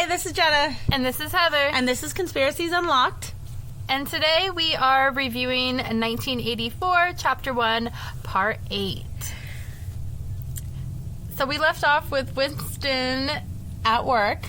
Hi, this is Jenna. And this is Heather. And this is Conspiracies Unlocked. And today we are reviewing 1984, Chapter 1, Part 8. So we left off with Winston At work,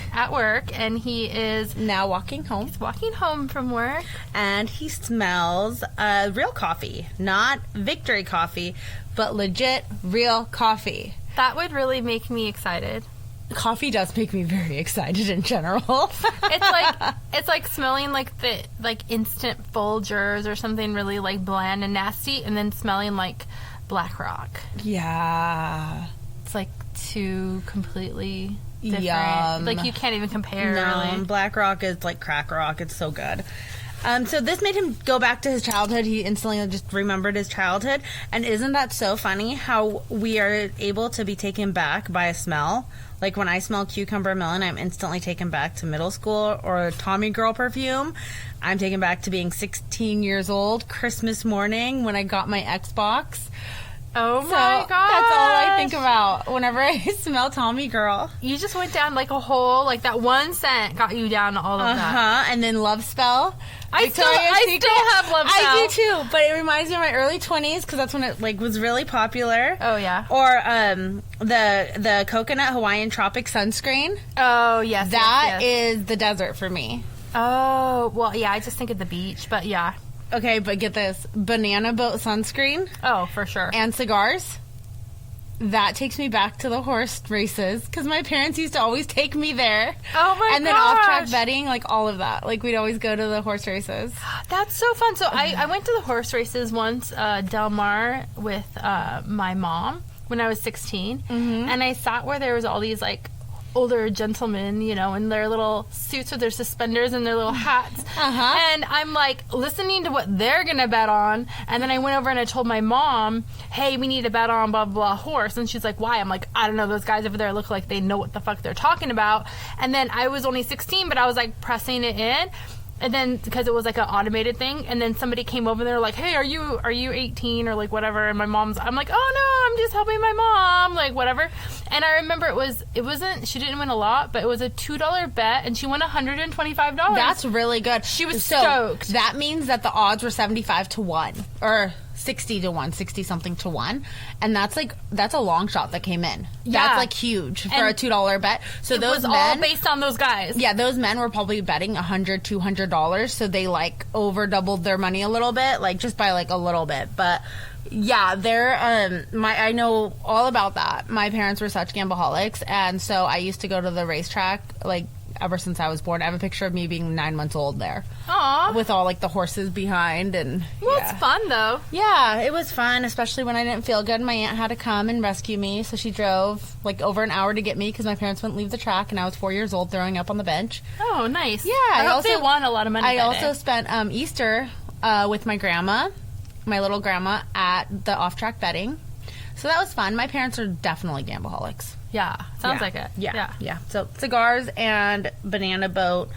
and he is now walking home. He's walking home from work. And he smells real coffee. Not victory coffee, but legit real coffee. That would really make me excited. Coffee does make me very excited in general. It's like smelling like the instant Folgers or something really like bland and nasty, and then smelling like Black Rock. Yeah. It's like two completely different. Yum. Like you can't even compare. No, really. Black Rock is like crack rock. It's so good. So this made him go back to his childhood. He instantly just remembered his childhood. And isn't that so funny how we are able to be taken back by a smell? Like when I smell cucumber melon, I'm instantly taken back to middle school, or Tommy Girl perfume. I'm taken back to being 16 years old, Christmas morning when I got my Xbox. Oh my gosh. That's all I think about whenever I smell Tommy Girl. You just went down like a whole, like that one scent got you down to all of that. And then Love Spell. I still have Love Spell. I do too, but it reminds me of my early 20s because that's when it like was really popular. Oh yeah. Or the coconut Hawaiian Tropic sunscreen. Oh yes. That is the desert for me. Oh well, yeah. I just think of the beach, but yeah. Okay, but get this. Banana boat sunscreen. Oh, for sure. And cigars. That takes me back to the horse races because my parents used to always take me there. Oh my gosh. And then off-track betting, like all of that. Like we'd always go to the horse races. That's so fun. So I went to the horse races once, Del Mar, with my mom when I was 16. Mm-hmm. And I sat where there was all these like older gentlemen, you know, in their little suits with their suspenders and their little hats. And I'm like listening to what they're gonna bet on, and then I went over and I told my mom, hey, we need to bet on blah blah horse, and she's like, why? I'm like, I don't know, those guys over there look like they know what the fuck they're talking about. And then I was only 16, but I was like pressing it in. And then, because it was like an automated thing, and then somebody came over and they were like, hey, are you 18 or like whatever? And I'm like, oh no, I'm just helping my mom, like whatever. And I remember she didn't win a lot, but it was a $2 bet, and she won $125. That's really good. She was stoked. That means that the odds were 75 to 1, or 60 to 1, 60 something to 1, and that's a long shot that came in. Yeah. That's like huge for a $2 bet. So those men, all based on those guys. Yeah, those men were probably betting $100, $200, so they like over doubled their money a little bit, like just by like a little bit. But yeah, they're I know all about that. My parents were such gambleholics, and so I used to go to the racetrack like ever since I was born. I have a picture of me being 9 months old there. Aww. With all like the horses behind, and well, it's fun though. Yeah, it was fun, especially when I didn't feel good. My aunt had to come and rescue me, so she drove like over an hour to get me because my parents wouldn't leave the track, and I was 4 years old throwing up on the bench. Oh, nice. Yeah, I hope they won a lot of money. I also spent Easter with my grandma, my little grandma, at the off-track betting. So that was fun. My parents are definitely gambleholics. Yeah, sounds like it. Yeah. So cigars and banana boat,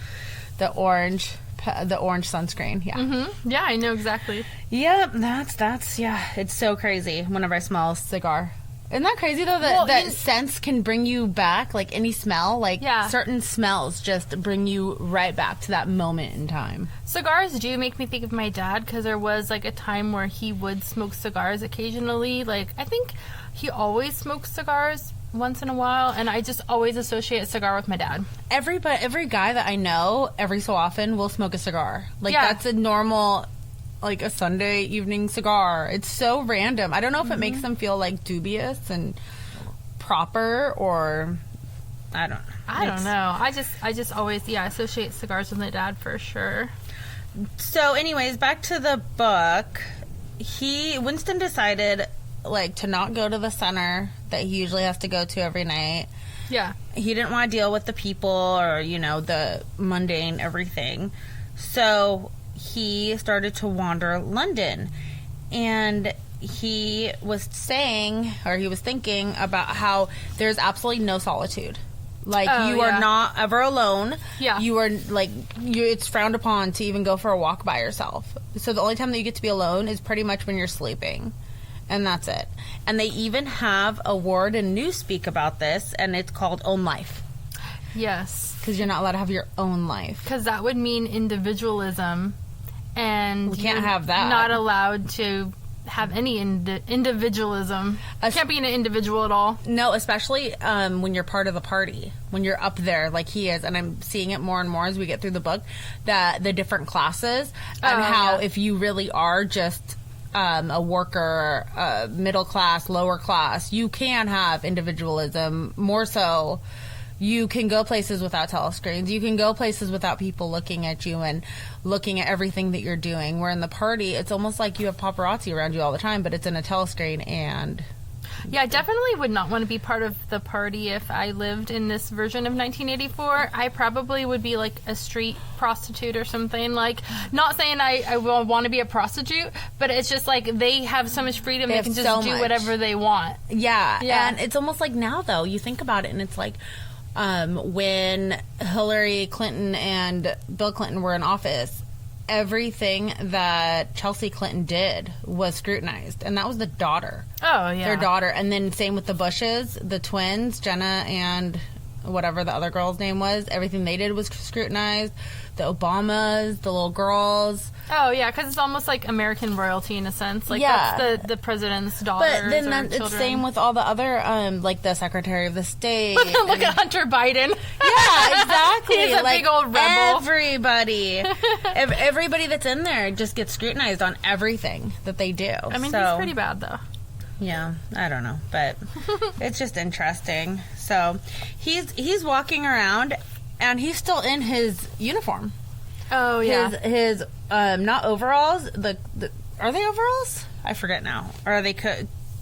the orange sunscreen. Yeah. Mm-hmm. Yeah, I know exactly. Yep, that's it's so crazy whenever I smell a cigar. Isn't that crazy though that scents can bring you back, like any smell, like certain smells just bring you right back to that moment in time. Cigars do make me think of my dad, because there was like a time where he would smoke cigars occasionally. Like I think he always smokes cigars once in a while, and I just always associate a cigar with my dad. Every guy that I know, every so often will smoke a cigar. Like that's a normal, like a Sunday evening cigar. It's so random. I don't know if it makes them feel like dubious and proper, or I don't know. I just always associate cigars with my dad for sure. So anyways, back to the book. Winston decided like to not go to the center that he usually has to go to every night. Yeah. He didn't want to deal with the people or, you know, the mundane everything. So he started to wander London, and he was thinking about how there's absolutely no solitude. Like, you are not ever alone. Yeah. You are, like, it's frowned upon to even go for a walk by yourself. So the only time that you get to be alone is pretty much when you're sleeping. And that's it. And they even have a word in Newspeak about this, and it's called Own Life. Yes. Because you're not allowed to have your own life. Because that would mean individualism, and we can't have that. Not allowed to have any individualism. You can't be an individual at all. No, especially when you're part of the party, when you're up there like he is. And I'm seeing it more and more as we get through the book, that the different classes and how if you really are just a worker, middle class, lower class, you can have individualism more so. You can go places without telescreens. You can go places without people looking at you and looking at everything that you're doing. Where in the party, it's almost like you have paparazzi around you all the time, but it's in a telescreen. And yeah, I definitely would not want to be part of the party if I lived in this version of 1984. I probably would be like a street prostitute or something. Like, not saying I will want to be a prostitute, but it's just like they have so much freedom. They can just do whatever they want. Yeah. And it's almost like now, though, you think about it, and it's like, when Hillary Clinton and Bill Clinton were in office, everything that Chelsea Clinton did was scrutinized, and that was the daughter. Oh, yeah. Their daughter. And then same with the Bushes, the twins, Jenna and whatever the other girl's name was. Everything they did was scrutinized. The Obamas, the little girls. Oh, yeah, because it's almost like American royalty in a sense. Like, that's the president's daughters. But then it's same with all the other, like the Secretary of the State. Look at Hunter Biden. Yeah, exactly. He's a big old rebel. Everybody that's in there just gets scrutinized on everything that they do. I mean, he's pretty bad, though. Yeah, I don't know, but it's just interesting. So he's walking around, and he's still in his uniform. Oh, yeah. His not overalls. Are they overalls? I forget now. Or are they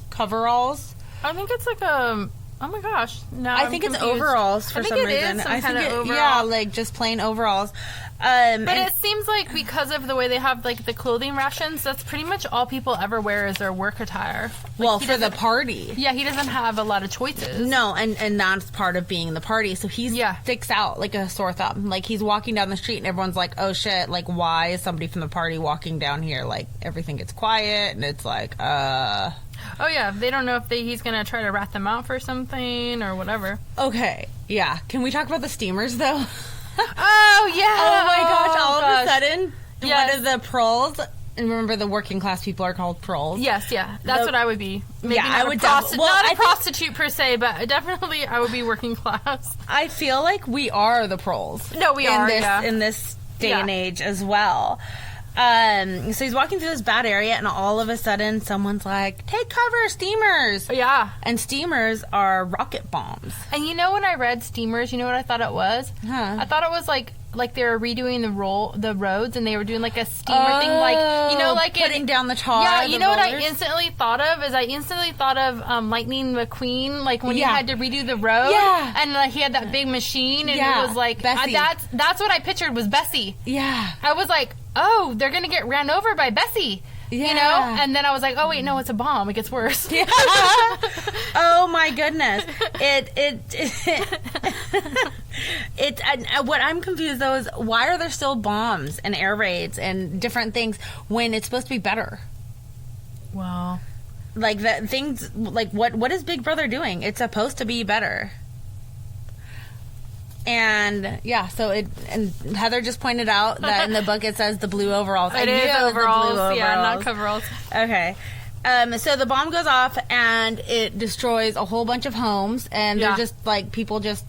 coveralls? I think it's like a. Oh my gosh! No, I think it's overalls for some reason. I think it is yeah, like just plain overalls. But it seems like because of the way they have like the clothing rations, that's pretty much all people ever wear is their work attire. Like, well, for the party. Yeah, he doesn't have a lot of choices. No, and that's part of being the party. So he sticks out like a sore thumb. Like he's walking down the street and everyone's like, oh shit, like why is somebody from the party walking down here? Like everything gets quiet and it's like, Oh, yeah. They don't know if he's going to try to rat them out for something or whatever. Okay. Yeah. Can we talk about the steamers, though? Oh, yeah. Oh, my gosh. All of a sudden, one of the proles, and remember the working class people are called proles. Yes, yeah. That's what I would be. Maybe I would not a prostitute per se, but definitely I would be working class. I feel like we are the proles. No, we are, in this day and age as well. So he's walking through this bad area, and all of a sudden, someone's like, take cover, steamers! Yeah. And steamers are rocket bombs. And you know when I read steamers, you know what I thought it was? Huh. I thought it was like they were redoing the roads, and they were doing like a steamer thing, like, you know, like putting down the tar. Yeah, you know rollers. What I instantly thought of is Lightning McQueen, like when he had to redo the road, and like he had that big machine, and it was like that's what I pictured was Bessie. Yeah, I was like, oh, they're gonna get ran over by Bessie. Yeah. You know? And then I was like, oh, wait, no, it's a bomb. It gets worse. Yeah. Oh, my goodness. What I'm confused, though, is why are there still bombs and air raids and different things when it's supposed to be better? Well. Like, what is Big Brother doing? It's supposed to be better. And so and Heather just pointed out that in the book it says the blue overalls. It is overalls, yeah, not coveralls. Okay. So the bomb goes off and it destroys a whole bunch of homes, and they're just like people just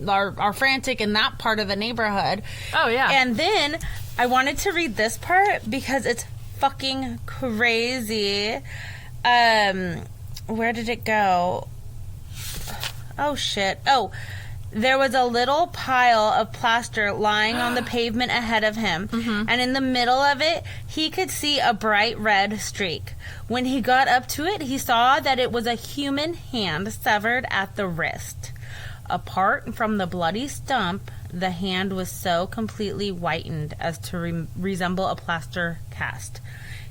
are frantic in that part of the neighborhood. Oh yeah. And then I wanted to read this part because it's fucking crazy. Where did it go? Oh shit. Oh. There was a little pile of plaster lying on the pavement ahead of him, and in the middle of it, he could see a bright red streak. When he got up to it, he saw that it was a human hand severed at the wrist. Apart from the bloody stump, the hand was so completely whitened as to resemble a plaster cast.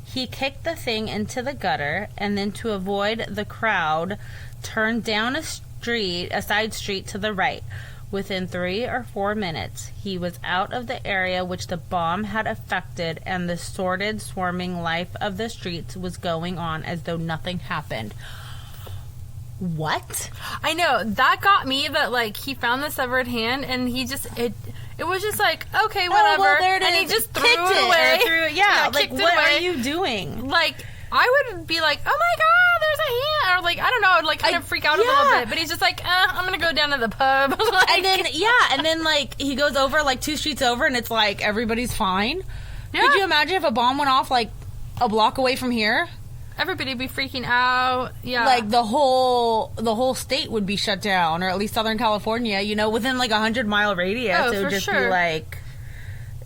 He kicked the thing into the gutter, and then to avoid the crowd, turned down a side street to the right. Within 3 or 4 minutes, he was out of the area which the bomb had affected, and the sordid, swarming life of the streets was going on as though nothing happened. what? I know. That got me, that, like, he found the severed hand, and he just, it was just like, okay, whatever. Oh, well, there it is. And he just threw kicked it away. Like, what are you doing? Like, I would be like, oh my God, there's a hand. Or, like, I don't know. I'd, like, kind of freak out a little bit. But he's just like, I'm going to go down to the pub. Like, and then, like, he goes over, like, 2 streets over, and it's like, everybody's fine. Yeah. Could you imagine if a bomb went off, like, a block away from here? Everybody would be freaking out. Yeah. Like, the whole state would be shut down, or at least Southern California, you know, within, like, 100-mile radius. Oh, it would just be, like,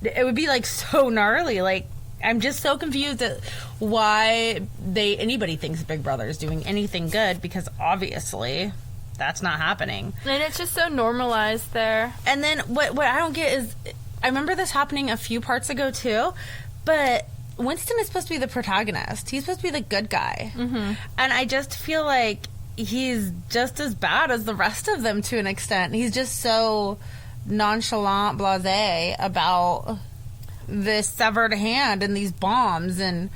it would be, like, so gnarly. Like, I'm just so confused at why anybody thinks Big Brother is doing anything good, because obviously that's not happening. And it's just so normalized there. And then what I don't get is, I remember this happening a few parts ago too, but Winston is supposed to be the protagonist. He's supposed to be the good guy. Mm-hmm. And I just feel like he's just as bad as the rest of them to an extent. He's just so nonchalant, blasé about this severed hand and these bombs. And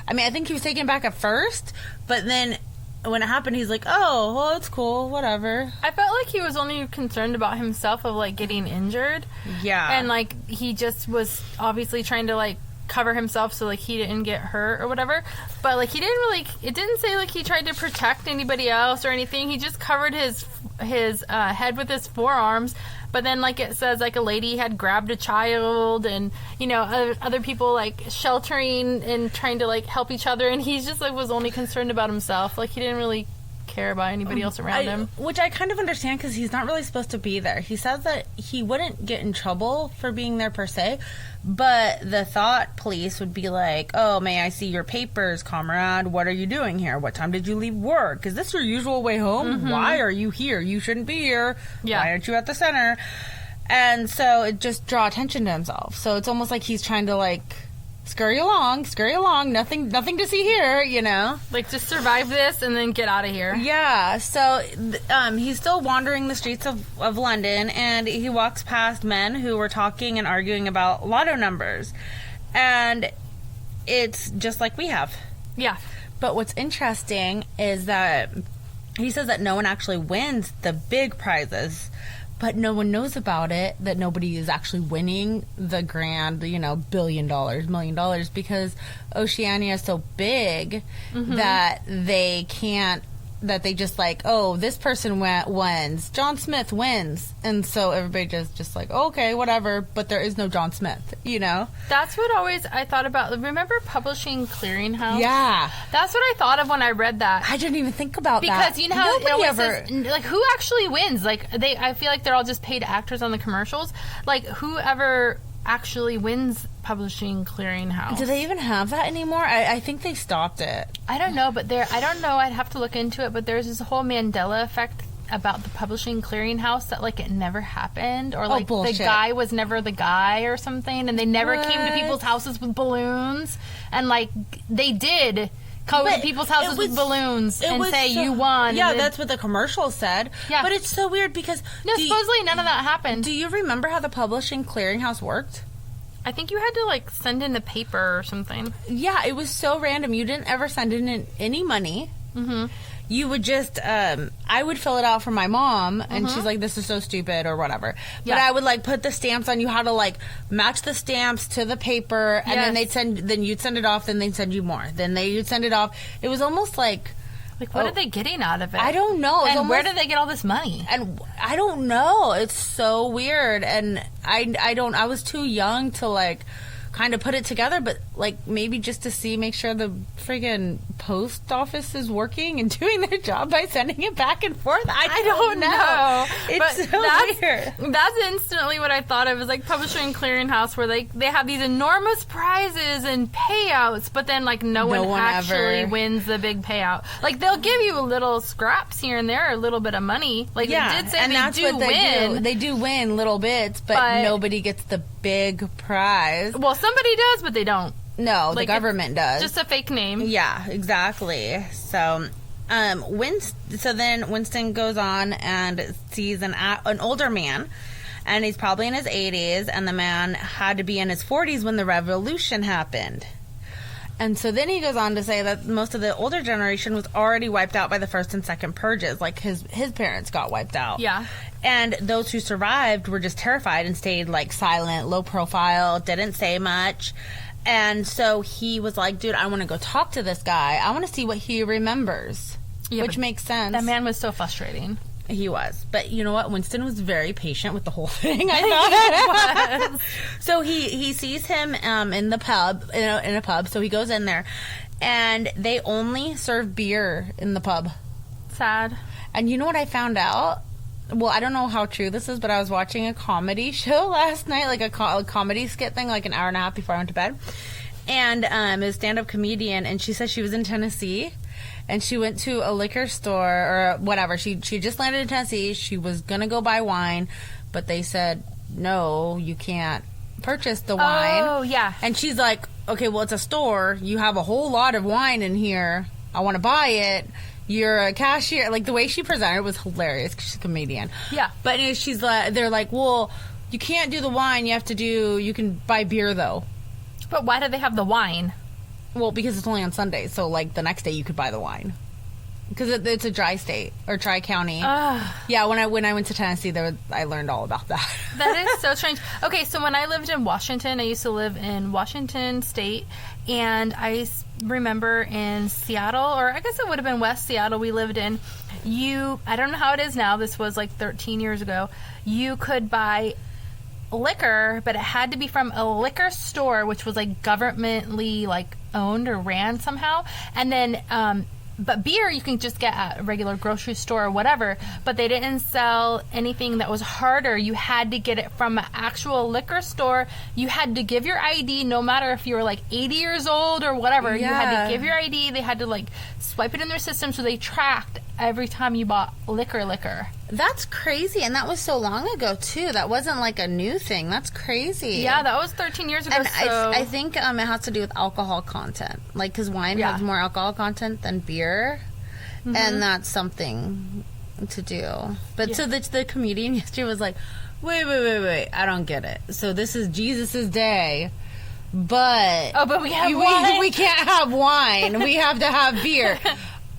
I mean, I think he was taken back at first, but then when it happened, he's like, oh, well, it's cool, whatever. I felt like he was only concerned about himself, of, like, getting injured. Yeah. And, like, he just was obviously trying to, like, cover himself so, like, he didn't get hurt or whatever. But, like, it didn't say, like, he tried to protect anybody else or anything. He just covered his head with his forearms. But then, like, it says, like, a lady had grabbed a child, and, you know, other people, like, sheltering and trying to, like, help each other. And he's just, like, was only concerned about himself. Like, he didn't really care about anybody else around him. Which I kind of understand, because he's not really supposed to be there. He says that he wouldn't get in trouble for being there per se, but the thought police would be like, oh, may I see your papers, comrade? What are you doing here? What time did you leave work? Is this your usual way home? Mm-hmm. Why are you here? You shouldn't be here. Yeah. Why aren't you at the center? And so it just draw attention to himself. So it's almost like he's trying to, like, scurry along, nothing to see here, you know? Like, just survive this and then get out of here. Yeah, so he's still wandering the streets of London, and he walks past men who were talking and arguing about lotto numbers. And it's just like we have. Yeah. But what's interesting is that he says that no one actually wins the big prizes, but no one knows about it, that nobody is actually winning the grand, you know, $1 billion, $1 million, because Oceania is so big that they can't, that they just like, oh, this person wins, John Smith wins, and so everybody just like, okay, whatever, but there is no John Smith, you know? That's what always I thought about. Remember Publishing Clearinghouse? Yeah. That's what I thought of when I read that. I didn't even think about because that. Because you know how it always says, like, who actually wins? Like, I feel like they're all just paid actors on the commercials. Like, whoever actually wins Publishing Clearinghouse. Do they even have that anymore? I think they stopped it. I don't know, but I don't know. I'd have to look into it, but there's this whole Mandela effect about the Publishing Clearinghouse, that, like, it never happened, or, like, the guy was never the guy or something, and they never came to people's houses with balloons, and, like, they did come to people's houses with balloons and say, you won. Yeah, that's what the commercial said. Yeah. But it's so weird because... No, supposedly none of that happened. Do you remember how the Publishing Clearinghouse worked? I think you had to, like, send in the paper or something. Yeah, it was so random. You didn't ever send in any money. Mm-hmm. You would just, I would fill it out for my mom, and she's like, this is so stupid, or whatever. But I would, like, put the stamps on. You had to, like, match the stamps to the paper, and then you'd send it off, then they'd send you more. Then you'd send it off. It was almost like... Like, what are they getting out of it? I don't know. And where did they get all this money? And I don't know. It's so weird. And I was too young to, like, kind of put it together, but, like, maybe just to make sure the friggin' post office is working and doing their job by sending it back and forth. I don't know. It's so weird. That's instantly what I thought of, is like Publishing Clearinghouse, where they have these enormous prizes and payouts, but then, like, no one actually wins the big payout. Like, they'll give you little scraps here and there, a little bit of money. Like, they did say they do win. They do win little bits, but nobody gets the big prize. Well, somebody does, but they don't. No, like, the government does. Just a fake name. Yeah, exactly. So, then Winston goes on and sees an older man, and he's probably in his 80s, and the man had to be in his 40s when the revolution happened. And so then he goes on to say that most of the older generation was already wiped out by the first and second purges. Like, his parents got wiped out. Yeah. And those who survived were just terrified and stayed, like, silent, low profile, didn't say much. And so he was like, dude, I want to go talk to this guy. I want to see what he remembers. Yeah, which makes sense. That man was so frustrating. He was. But you know what? Winston was very patient with the whole thing, I thought. So he sees him in the pub, in a pub. So he goes in there. And they only serve beer in the pub. Sad. And you know what I found out? Well, I don't know how true this is, but I was watching a comedy show last night, like a comedy skit thing, like an hour and a half before I went to bed. And it was a stand-up comedian, and she said she was in Tennessee. And she went to a liquor store or whatever. She just landed in Tennessee. She was going to go buy wine, but they said, no, you can't purchase the wine. Oh, yeah. And she's like, okay, well, it's a store. You have a whole lot of wine in here. I want to buy it. You're a cashier. Like, the way she presented it was hilarious because she's a comedian. Yeah. But anyway, they're like, well, you can't do the wine. You can buy beer, though. But why do they have the wine? Well, because it's only on Sundays, so, like, the next day you could buy the wine. Because it's a dry state, or dry county. Yeah, when I went to Tennessee, I learned all about that. That is so strange. Okay, so when I lived in Washington, I used to live in Washington State, and I remember in Seattle, or I guess it would have been West Seattle we lived in, I don't know how it is now, this was like 13 years ago, you could buy liquor, but it had to be from a liquor store, which was like governmentally like owned or ran somehow. And then but beer you can just get at a regular grocery store or whatever, but they didn't sell anything that was harder. You had to get it from an actual liquor store. You had to give your ID, no matter if you were like 80 years old or whatever. Yeah. You had to give your ID. They had to like swipe it in their system, so they tracked every time you bought liquor. That's crazy, and that was so long ago too. That wasn't like a new thing. That's crazy. Yeah, that was 13 years ago. And I think it has to do with alcohol content, like because wine has more alcohol content than beer, and that's something to do. But so the comedian yesterday was like, wait, I don't get it. So this is Jesus's day. But we have wine. We can't have wine. We have to have beer.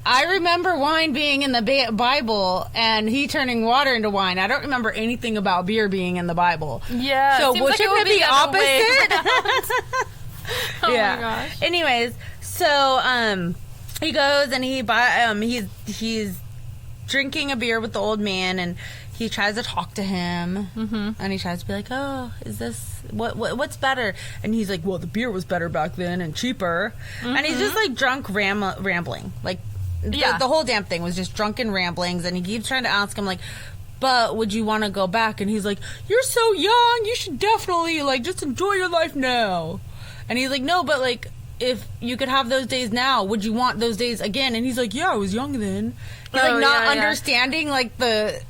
I remember wine being in the Bible and he turning water into wine. I don't remember anything about beer being in the Bible. Yeah. So shouldn't it be opposite? Oh my gosh. Anyways, so he goes and he's drinking a beer with the old man, and he tries to talk to him, and he tries to be like, oh, is this what's better? And he's like, well, the beer was better back then and cheaper. And he's just like drunk rambling, like the whole damn thing was just drunken ramblings. And he keeps trying to ask him like, but would you want to go back? And he's like, you're so young, you should definitely like just enjoy your life now. And he's like, no, but like if you could have those days now, would you want those days again? And he's like, yeah, I was young then. He's like not understanding like but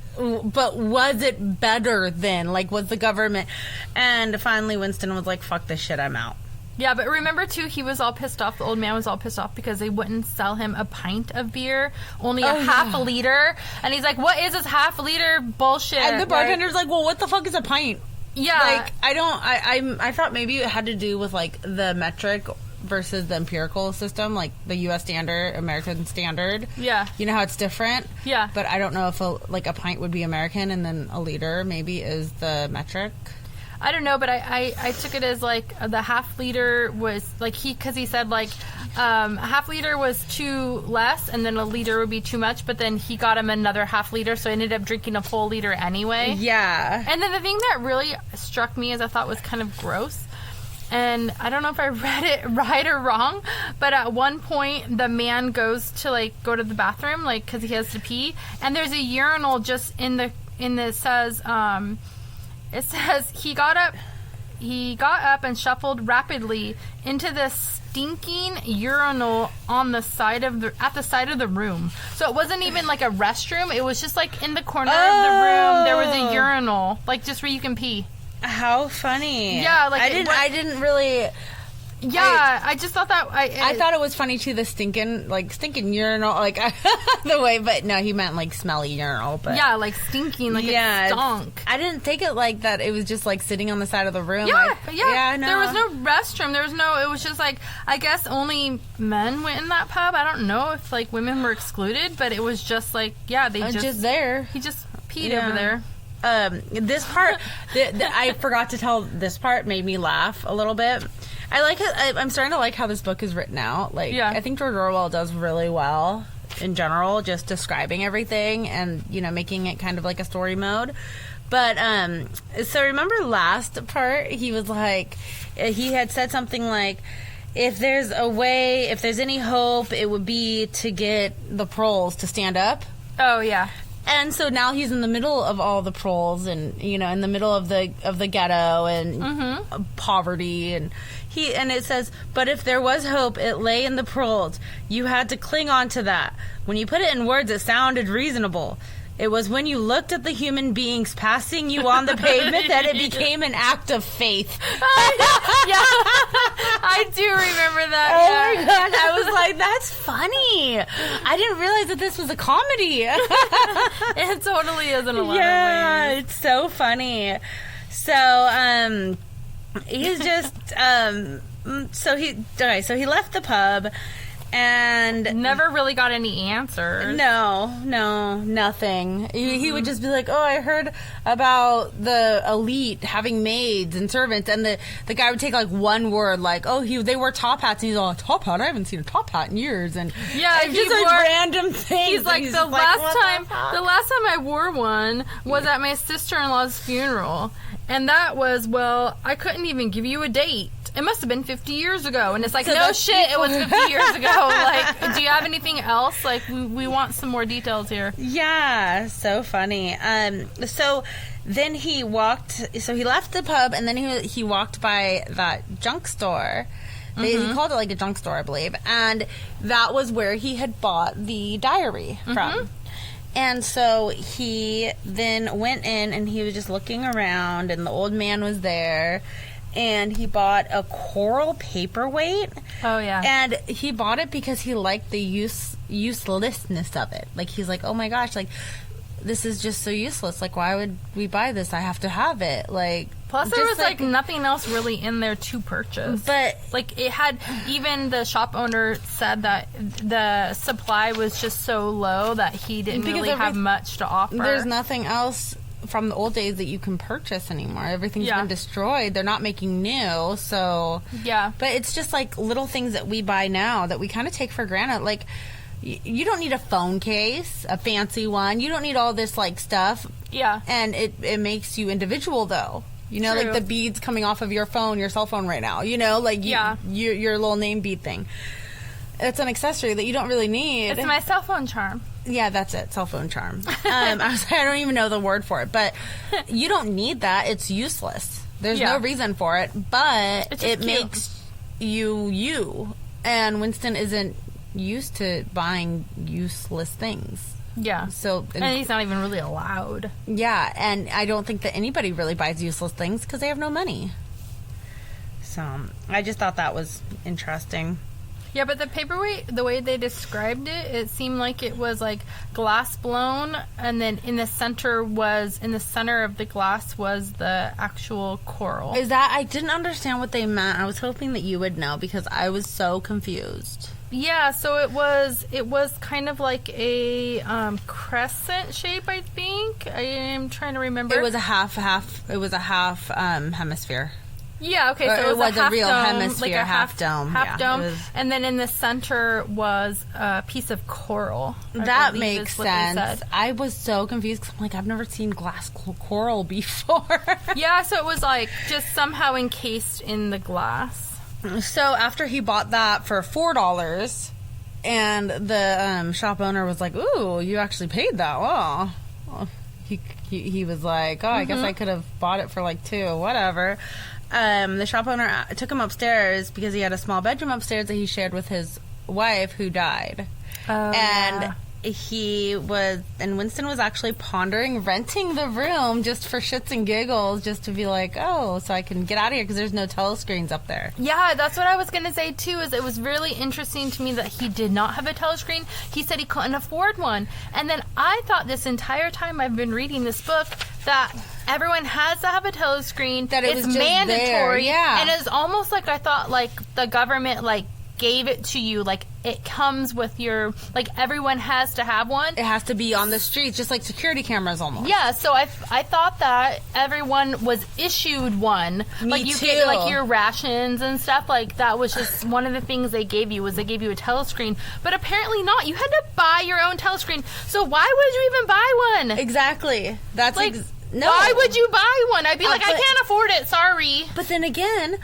was it better then? Like, was the government? And finally, Winston was like, fuck this shit, I'm out. Yeah, but remember, too, he was all pissed off. The old man was all pissed off because they wouldn't sell him a pint of beer, only a half a liter. And he's like, what is this half a liter bullshit? And the bartender's like, well, what the fuck is a pint? Yeah. Like, I thought maybe it had to do with, like, the metric versus the empirical system, like the U.S. standard, American standard. Yeah. You know how it's different? Yeah. But I don't know if a pint would be American and then a liter maybe is the metric. I don't know, but I took it as like the half liter was like because he said like a half liter was too less and then a liter would be too much, but then he got him another half liter, so I ended up drinking a full liter anyway. Yeah. And then the thing that really struck me as I thought was kind of gross, and I don't know if I read it right or wrong, but at one point the man goes to like go to the bathroom like because he has to pee, and there's a urinal just in the it says he got up and shuffled rapidly into the stinking urinal at the side of the room. So it wasn't even like a restroom. It was just like in the corner of the room there was a urinal, like just where you can pee. How funny. Yeah, like I didn't really. Yeah, I just thought that... I thought it was funny, too, the stinking urinal, like, the way, but no, he meant, like, smelly urinal, but... Yeah, like, stinking, like, it stunk. I didn't take it like that. It was just, like, sitting on the side of the room. Yeah, no. There was no restroom. It was just, like, I guess only men went in that pub. I don't know if, like, women were excluded, but it was just, like, yeah, they just there. He just peed over there. This part, I forgot to tell, this part made me laugh a little bit. I like it. I'm starting to like how this book is written out. Like, I think George Orwell does really well in general, just describing everything and, you know, making it kind of like a story mode. But, so remember last part, he was like, he had said something like, if there's any hope, it would be to get the proles to stand up. Oh, yeah. And so now he's in the middle of all the proles and, you know, in the middle of the ghetto and poverty. And it says, but if there was hope, it lay in the proles. You had to cling on to that. When you put it in words, it sounded reasonable. It was when you looked at the human beings passing you on the pavement that it became an act of faith. I do remember that. Oh my gosh, I was like, that's funny. I didn't realize that this was a comedy. It totally is in a lot of ways. Yeah, it's so funny. So, he's just, so he left the pub. And never really got any answers. No, nothing. He would just be like, oh, I heard about the elite having maids and servants. And the guy would take like one word, like, oh, they wear top hats. And he's all, top hat? I haven't seen a top hat in years. And just like random things. He's like, the last time I wore one was at my sister-in-law's funeral. And that was, well, I couldn't even give you a date. It must have been 50 years ago. And it's like, so no shit, it was 50 years ago. Like, do you have anything else? Like, we want some more details here. Yeah, so funny. So then he left the pub, and then he walked by that junk store. He called it like a junk store, I believe. And that was where he had bought the diary from. And so he then went in, and he was just looking around, and the old man was there. And he bought a coral paperweight. Oh, yeah. And he bought it because he liked the uselessness of it. Like, he's like, oh, my gosh, like, this is just so useless. Like, why would we buy this? I have to have it. Like, plus there was, like, nothing else really in there to purchase. But, like, it had, even the shop owner said that the supply was just so low that he didn't really have much to offer. There's nothing else from the old days that you can purchase anymore. Everything's been destroyed. They're not making new, so... Yeah. But it's just, like, little things that we buy now that we kind of take for granted. Like, you don't need a phone case, a fancy one. You don't need all this, like, stuff. Yeah. And it makes you individual, though. You know, like the beads coming off of your phone, your cell phone right now. You know, like, your little name bead thing. It's an accessory that you don't really need. It's my cell phone charm. Yeah, that's it. Cell phone charm. I don't even know the word for it, but you don't need that. It's useless. There's no reason for it, but it makes you. And Winston isn't used to buying useless things. Yeah. And he's not even really allowed. Yeah, and I don't think that anybody really buys useless things because they have no money. So I just thought that was interesting. Yeah, but the paperweight, the way they described it, it seemed like it was like glass blown, and then in the center of the glass was the actual coral. I didn't understand what they meant. I was hoping that you would know because I was so confused. Yeah, so it was kind of like a crescent shape, I think. I am trying to remember. It was a half hemisphere. Yeah, okay, so it was a real dome, hemisphere, like a half dome. Half dome. And then in the center was a piece of coral. That makes sense. I was so confused because I'm like, I've never seen glass coral before. Yeah, so it was like just somehow encased in the glass. So after he bought that for $4, and the shop owner was like, ooh, you actually paid that. Well, he was like, oh, I guess I could have bought it for like $2, whatever. The shop owner took him upstairs because he had a small bedroom upstairs that he shared with his wife who died. Oh, and Winston was actually pondering renting the room just for shits and giggles, just to be like, oh, so I can get out of here because there's no telescreens up there. Yeah, that's what I was going to say too, is it was really interesting to me that he did not have a telescreen. He said he couldn't afford one. And then I thought this entire time I've been reading this book that everyone has to have a telescreen. That it's mandatory. There. Yeah. And it's almost like I thought like the government like gave it to you, like it comes with your, like everyone has to have one. It has to be on the streets, just like security cameras almost. Yeah, so I thought that everyone was issued one. Me like you too. get like your rations and stuff, like that was just one of the things they gave you, was they gave you a telescreen. But apparently not. You had to buy your own telescreen. So why would you even buy one? Exactly. That's like, no. Why would you buy one? I'd be like, I can't afford it, sorry. But then again,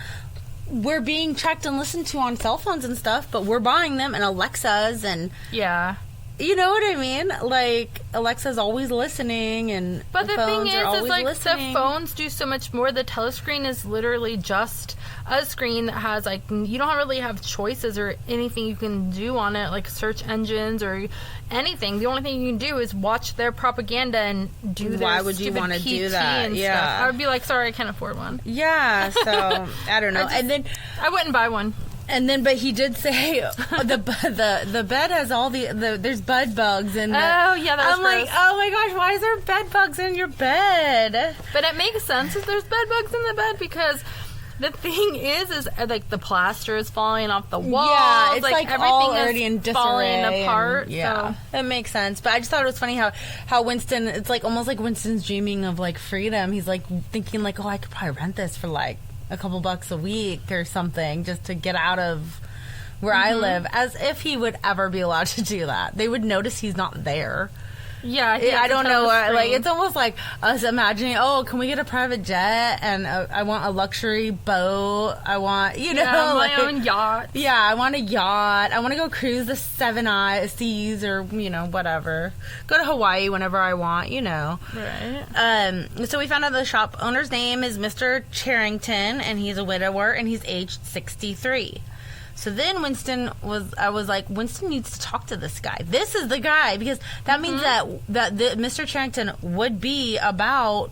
we're being tracked and listened to on cell phones and stuff, but we're buying them, and Alexas, and yeah, you know what I mean? Like, Alexa's always listening, and but the thing is like listening. The phones do so much more. The telescreen is literally just a screen that has like, you don't really have choices or anything you can do on it, like search engines or anything. The only thing you can do is watch their propaganda and do their Why would you want to do that? Yeah, stuff. I would be like, sorry, I can't afford one. Yeah, so I don't know. And then I wouldn't buy one. And then, but he did say the bed has all there's bed bugs in. Oh yeah, that's I'm like, oh my gosh, why is there bed bugs in your bed? But it makes sense if there's bed bugs in the bed, because the thing is like the plaster is falling off the walls. Yeah, it's like everything all already in disarray, falling apart. Yeah, so. It makes sense. But I just thought it was funny how Winston. It's like almost like Winston's dreaming of like freedom. He's like thinking like, oh, I could probably rent this for like a couple bucks a week or something just to get out of where I live, as if he would ever be allowed to do that. They would notice he's not there. Yeah, I don't know. Like, it's almost like us imagining, oh, can we get a private jet? And I want a luxury boat. I want, my own yacht. Yeah, I want a yacht. I want to go cruise the Seven Seas or, whatever. Go to Hawaii whenever I want, Right. So we found out the shop owner's name is Mr. Charrington, and he's a widower, and he's aged 63. So then I was like, Winston needs to talk to this guy. This is the guy, because that means that Mr. Charrington would be about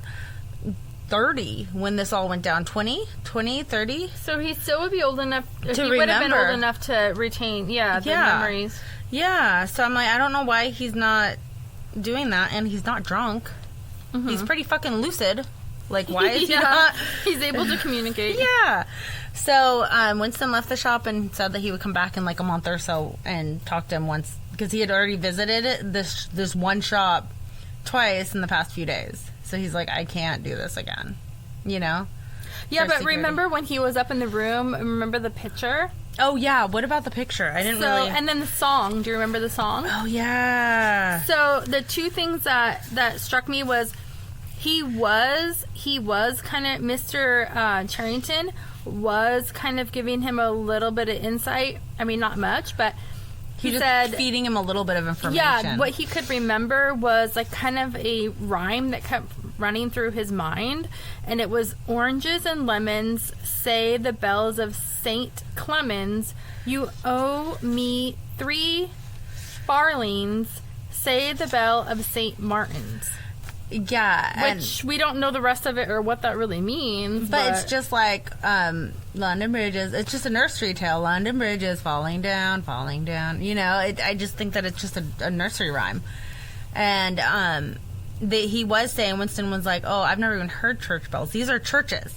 30 when this all went down. 20, 30? So he still would be old enough. To he remember. Would have been old enough to retain, the memories. Yeah, so I'm like, I don't know why he's not doing that, and he's not drunk. Mm-hmm. He's pretty fucking lucid. Like, why is he not? He's able to communicate. Yeah. So Winston left the shop and said that he would come back in like a month or so and talk to him once, because he had already visited this one shop twice in the past few days. So he's like, I can't do this again, Yeah, but security. Remember when he was up in the room? Remember the picture? Oh yeah. What about the picture? I didn't really. And then the song. Do you remember the song? Oh yeah. So the two things that struck me was he was kind of, Mr. Charrington was kind of giving him a little bit of insight. I mean, not much, but he said, feeding him a little bit of information. Yeah, what he could remember was like kind of a rhyme that kept running through his mind, and it was, oranges and lemons say the bells of St. Clemens, you owe me 3 farthings, say the bell of St. Martin's. Yeah. Which we don't know the rest of it or what that really means. But it's just like London Bridges. It's just a nursery tale. London Bridges falling down. I just think that it's just a nursery rhyme. And he was saying, Winston was like, oh, I've never even heard church bells. These are churches.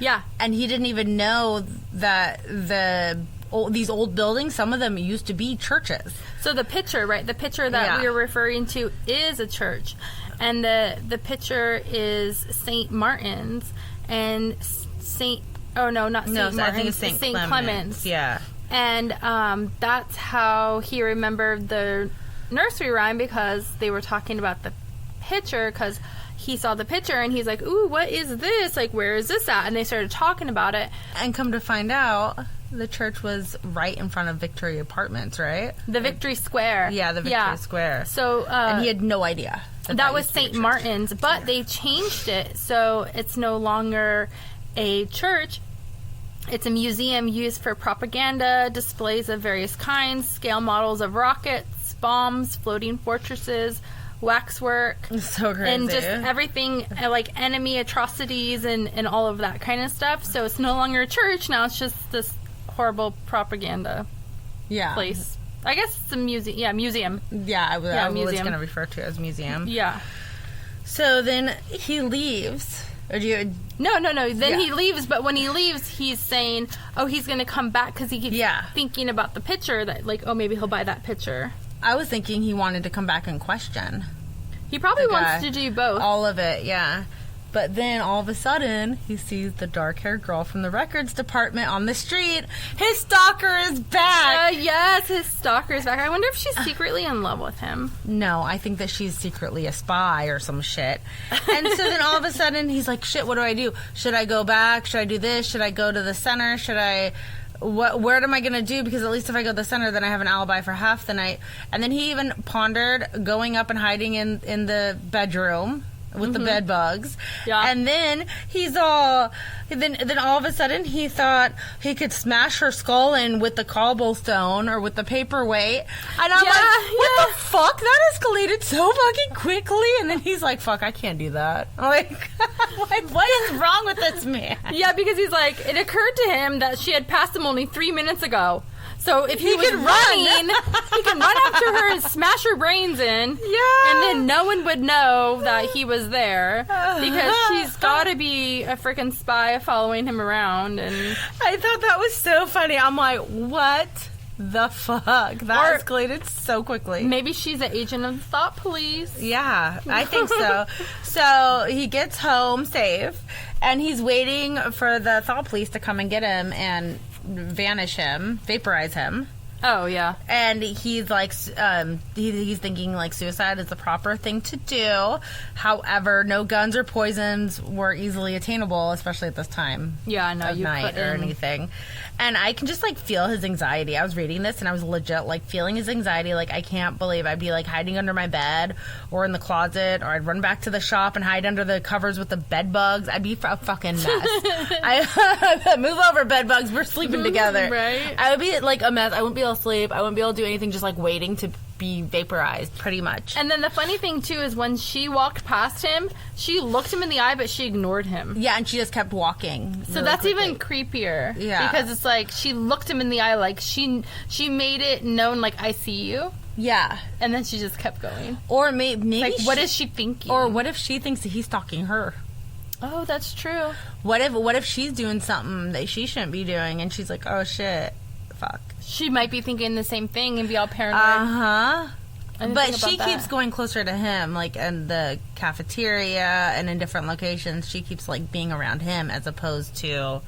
Yeah. And he didn't even know that these old buildings, some of them used to be churches. So the picture, right? The picture that we are referring to is a church. And the picture is St. Martin's and St. Oh, no, not St. Martin's. I think it's St. Clemens. Yeah. And that's how he remembered the nursery rhyme, because they were talking about the picture, because he saw the picture and he's like, ooh, what is this? Like, where is this at? And they started talking about it. And come to find out, the church was right in front of Victory Apartments, right? The Victory Square. Yeah, the Victory Square. So, and he had no idea. That was St. Martin's, but they changed it, so it's no longer a church. It's a museum used for propaganda, displays of various kinds, scale models of rockets, ships, bombs, floating fortresses, waxwork. So crazy. And just everything, like enemy atrocities and all of that kind of stuff. So it's no longer a church. Now it's just this horrible propaganda place. I guess it's a museum. Yeah, museum. Yeah, I was going to refer to it as museum. Yeah. So then he leaves. Or do you... No. Then he leaves, but when he leaves, he's saying, he's going to come back because he keeps thinking about the picture that, like, maybe he'll buy that picture. I was thinking he wanted to come back and question. He probably wants to do both. All of it, yeah. But then all of a sudden, he sees the dark-haired girl from the records department on the street. His stalker is back! Yes, his stalker is back. I wonder if she's secretly in love with him. No, I think that she's secretly a spy or some shit. And so then all of a sudden, he's like, shit, what do I do? Should I go back? Should I do this? Should I go to the center? Should I... Where am I going to do? Because at least if I go to the center, then I have an alibi for half the night. And then he even pondered going up and hiding in the bedroom with the bed bugs. Yeah. And then he's all... Then all of a sudden, he thought he could smash her skull in with the cobblestone or with the paperweight. And I'm like, what the fuck? That escalated so fucking quickly. And then he's like, fuck, I can't do that. I'm like, what is wrong with this man? Yeah, because he's like, it occurred to him that she had passed him only 3 minutes ago. So if he was running, he can run after her and smash her brains in. Yeah. And then no one would know that he was there because she's got to be a freaking spy following him around. And I thought that was so funny. I'm like, what the fuck? That escalated so quickly. Maybe she's an agent of the thought police. Yeah, I think so. So he gets home safe, and he's waiting for the thought police to come and get him and vaporize him. Oh, yeah. And he's like, he's thinking like suicide is the proper thing to do. However, no guns or poisons were easily attainable, especially at this time. Yeah, no, of night or anything. And I can just like feel his anxiety. I was reading this and I was legit like feeling his anxiety. Like, I can't believe I'd be like hiding under my bed or in the closet, or I'd run back to the shop and hide under the covers with the bed bugs. I'd be a fucking mess. I move over, bed bugs. We're sleeping together. Right. I would be like a mess. I wouldn't be able to sleep. I wouldn't be able to do anything, just like waiting to be vaporized, pretty much. And then the funny thing too is when she walked past him, she looked him in the eye, but she ignored him. Yeah, and she just kept walking. So that's quickly. Even creepier. Yeah, because it's like she looked him in the eye, like she made it known, like, I see you. Yeah, and then she just kept going. Or maybe like, what is she thinking? Or what if she thinks that he's stalking her? Oh, that's true. What if she's doing something that she shouldn't be doing, and she's like, oh shit, fuck. She might be thinking the same thing and be all paranoid. But she keeps going closer to him, like in the cafeteria and in different locations. She keeps like being around him as opposed to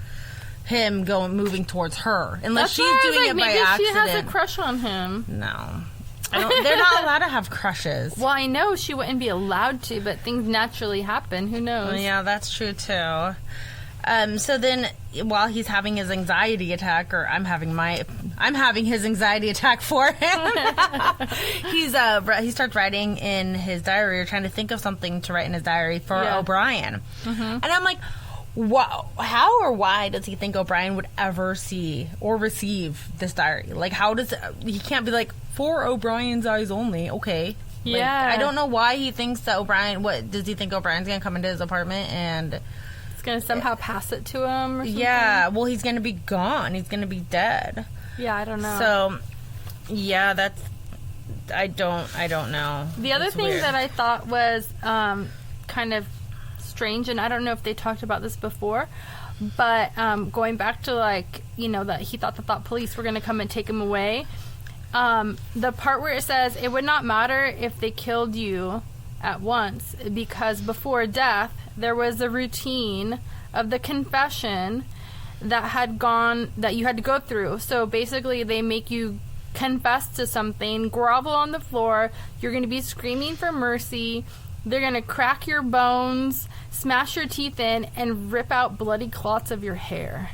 him moving towards her. Unless she's doing it by accident. Maybe she has a crush on him. No. They're not allowed to have crushes. Well, I know she wouldn't be allowed to, but things naturally happen. Who knows? Yeah, that's true too. So then, while he's having his anxiety attack, or I'm having his anxiety attack for him. He starts writing in his diary, or trying to think of something to write in his diary for O'Brien. Mm-hmm. And I'm like, wow, how or why does he think O'Brien would ever see or receive this diary? Like, he can't be like, for O'Brien's eyes only, okay. Like, yeah. I don't know why he thinks that does he think O'Brien's gonna come into his apartment and going to somehow pass it to him or something? Yeah, well, he's going to be gone. He's going to be dead. Yeah, I don't know. So, yeah, that's... I don't know. The other thing that I thought was kind of strange, and I don't know if they talked about this before, but going back to, like, you know, that he thought the thought police were going to come and take him away, the part where it says, it would not matter if they killed you at once, because before death, there was a routine of the confession that you had to go through. So basically, they make you confess to something, grovel on the floor. You're going to be screaming for mercy. They're going to crack your bones, smash your teeth in, and rip out bloody clots of your hair.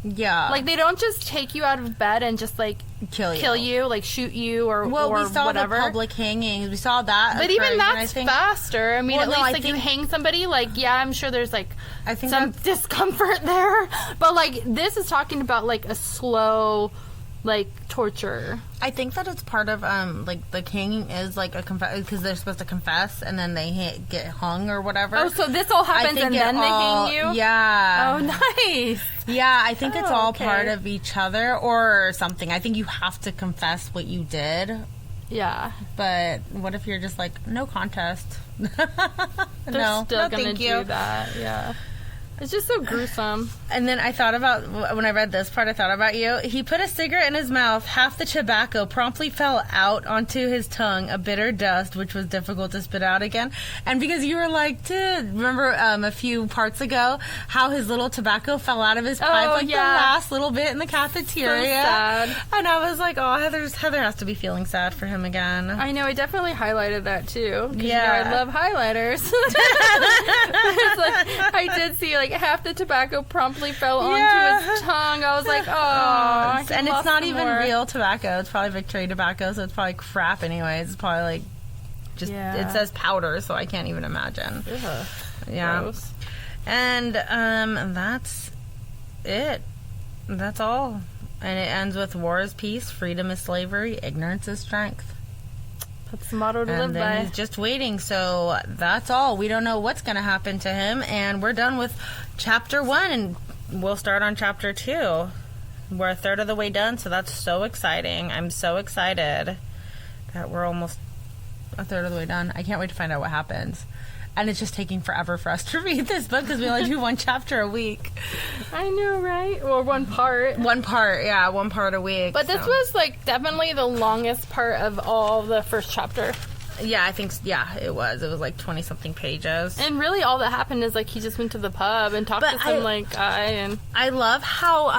Yeah. Like, they don't just take you out of bed and just, like, kill you, like, shoot you or whatever. Well, we saw the public hangings. We saw that. But even that's faster. I mean, at least, you hang somebody, like, yeah, I'm sure there's, like, some discomfort there. But, like, this is talking about, like, a slow like torture. I think that it's part of like the king is like a because they're supposed to confess and then they get hung or whatever. Oh, so this all happens and then they hang you? Yeah. Oh, nice. Yeah, I think it's all part of each other or something. I think you have to confess what you did. Yeah. But what if you're just like, no contest? They're still gonna do that. Yeah. It's just so gruesome. And then I thought about, when I read this part, I thought about you. He put a cigarette in his mouth. Half the tobacco promptly fell out onto his tongue, a bitter dust, which was difficult to spit out again. And because you were like, remember a few parts ago, how his little tobacco fell out of his pipe, the last little bit in the cafeteria. So sad. And I was like, oh, Heather has to be feeling sad for him again. I know, I definitely highlighted that too. Yeah. I love highlighters. Like, I did see, like, half the tobacco promptly fell onto his tongue. I was like, oh. And it's not even real tobacco. It's probably Victoria tobacco, so it's probably crap anyways. It's probably like just, it says powder, so I can't even imagine. Ugh. Yeah. Gross. And that's it. That's all. And it ends with war is peace, freedom is slavery, ignorance is strength. That's the motto to live by. And then he's just waiting, so that's all. We don't know what's going to happen to him, and we're done with chapter 1, and we'll start on chapter 2. We're a third of the way done, so that's so exciting. I'm so excited that we're almost a third of the way done. I can't wait to find out what happens. And it's just taking forever for us to read this book because we only do one chapter a week. I know, right? Or one part. One part a week. But this was, like, definitely the longest part of all the first chapter. Yeah, I think, it was. It was like 20-something pages. And really all that happened is, like, he just went to the pub and talked to some, guy. And I love how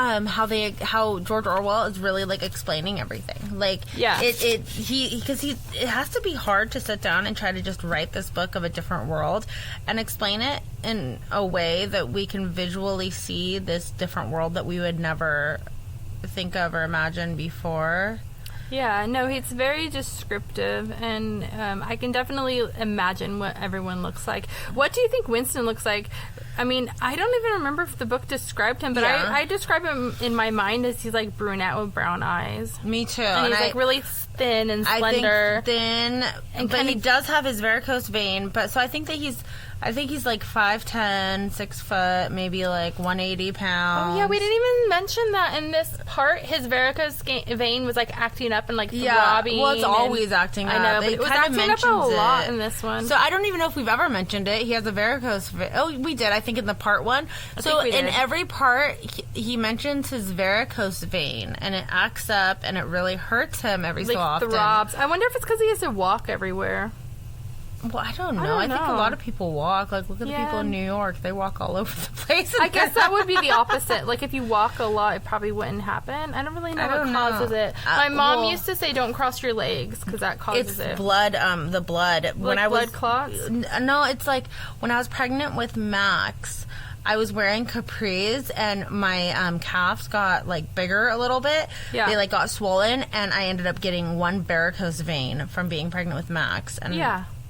George Orwell is really, like, explaining everything. Like, because it has to be hard to sit down and try to just write this book of a different world and explain it in a way that we can visually see this different world that we would never think of or imagine before. Yeah, no, it's very descriptive, and I can definitely imagine what everyone looks like. What do you think Winston looks like? I mean, I don't even remember if the book described him, but I describe him in my mind as he's like brunette with brown eyes. Me too. And he's like really thin and slender. I think thin, but he does have his varicose vein. But so I think he's like 5'10", 6 foot, maybe like 180 pounds. Oh yeah, we didn't even mention that in this part. His varicose vein was like acting up and like throbbing. Well, it's always acting up. I know, but it was acting up a lot in this one. So I don't even know if we've ever mentioned it. He has a varicose vein. Oh, we did. I think in the part 1. So in every part, he mentions his varicose vein, and it acts up, and it really hurts him every so often. Throbs. I wonder if it's because he has to walk everywhere. Well, I don't know. I think a lot of people walk. Like, look at the people in New York. They walk all over the place. I guess that would be the opposite. Like, if you walk a lot, it probably wouldn't happen. I don't really know what causes it. My mom used to say, don't cross your legs, because that causes it. It's blood, the blood. Like when blood clots? No, it's like, when I was pregnant with Max, I was wearing capris, and my calves got, like, bigger a little bit. Yeah. They, like, got swollen, and I ended up getting one varicose vein from being pregnant with Max. And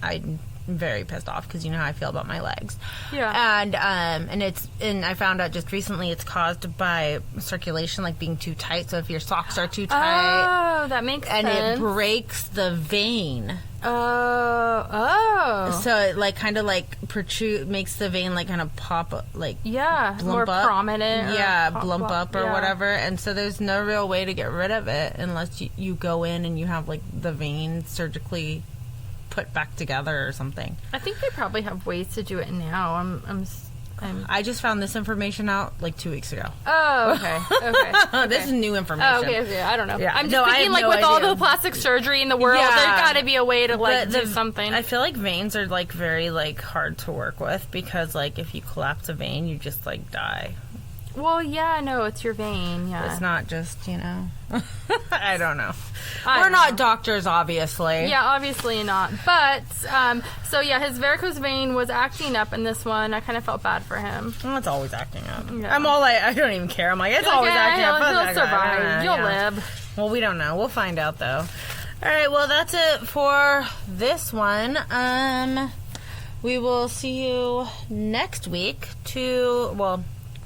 I'm very pissed off because you know how I feel about my legs. Yeah. And I found out just recently it's caused by circulation, like being too tight. So if your socks are too tight, that makes sense. And it breaks the vein. Oh. So it like kind of like protrude, makes the vein like kind of pop, like more prominent. Blump up or whatever. And so there's no real way to get rid of it unless you go in and you have like the vein surgically put back together or something. I think they probably have ways to do it now. I just found this information out like 2 weeks ago. Oh, okay. This is new information. Oh, okay. I don't know. Yeah. I'm just thinking like with all the plastic surgery in the world, there's got to be a way to like do something. I feel like veins are like very like hard to work with because like if you collapse a vein, you just like die. Well, yeah, no, it's your vein, It's not just, I don't know. We're not doctors, obviously. Yeah, obviously not. But, so yeah, his varicose vein was acting up in this one. I kind of felt bad for him. Well, it's always acting up. Yeah. I'm all like, I don't even care. I'm like, it's always acting up. He'll survive. You'll live. Well, we don't know. We'll find out, though. All right, well, that's it for this one. We will see you next week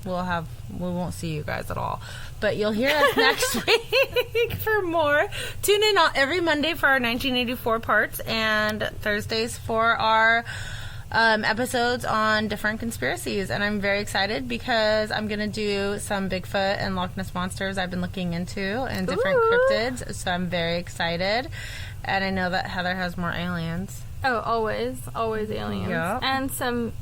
we won't see you guys at all. But you'll hear us next week for more. Tune in every Monday for our 1984 parts and Thursdays for our episodes on different conspiracies. And I'm very excited because I'm going to do some Bigfoot and Loch Ness Monsters I've been looking into and different cryptids. So I'm very excited. And I know that Heather has more aliens. Oh, always aliens. Yeah. And some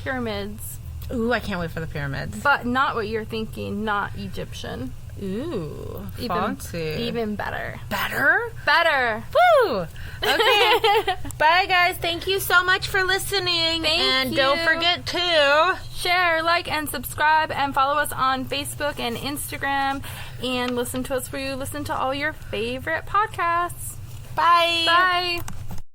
pyramids. Ooh, I can't wait for the pyramids. But not what you're thinking, not Egyptian. Ooh, fancy. Even better. Better? Better. Woo! Okay. Bye, guys. Thank you so much for listening. Thank you. Don't forget to share, like, and subscribe, and follow us on Facebook and Instagram, and listen to us where you listen to all your favorite podcasts. Bye. Bye.